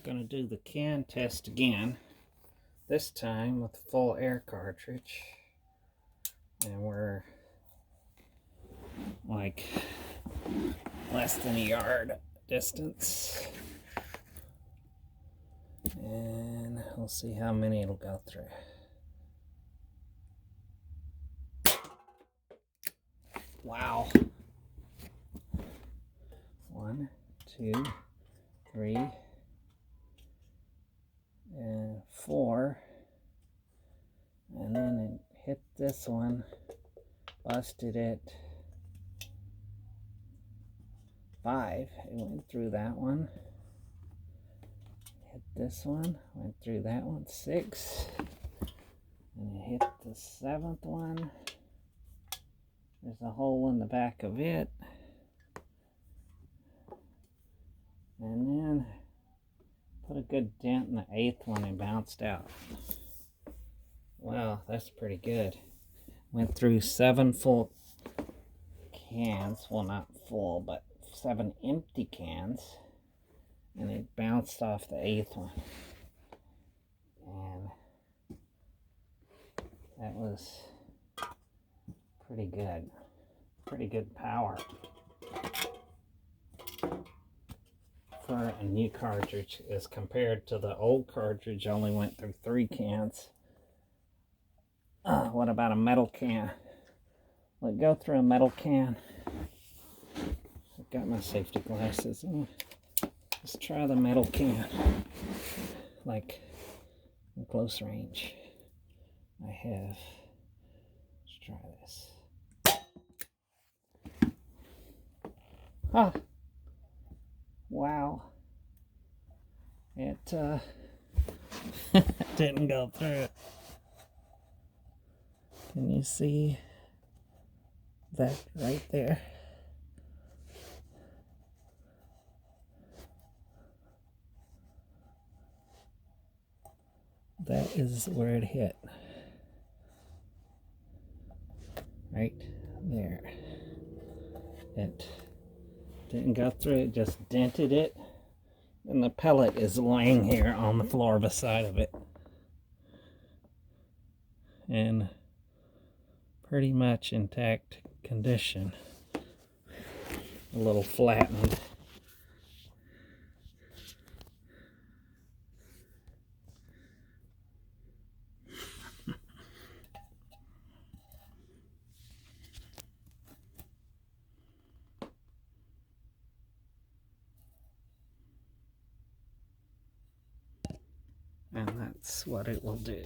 I'm going to do the can test again, this time with a full air cartridge, and we're like less than a yard distance, and we'll see how many it'll go through. Wow. 1, 2, 3, and 4, and then it hit this one, busted it. 5, it went through that one. Hit this one, went through that one. 6, and it hit the 7th one. There's a hole in the back of it. And then put a good dent in the 8th one and bounced out. Wow, that's pretty good. Went through 7 full cans. Well, not full, but 7 empty cans. And it bounced off the 8th one. And that was pretty good. Pretty good power for a new cartridge as compared to the old cartridge. Only went through 3 cans. What about a metal can? Will it go through a metal can? I've got my safety glasses on. Let's try the metal can, like in close range. I have. Let's try this. Ah! Wow. It didn't go through it. Can you see that right there? That is where it hit. Right there. It didn't go through it, just dented it. And the pellet is laying here on the floor beside of it. And pretty much intact condition. A little flattened. And that's what it will do.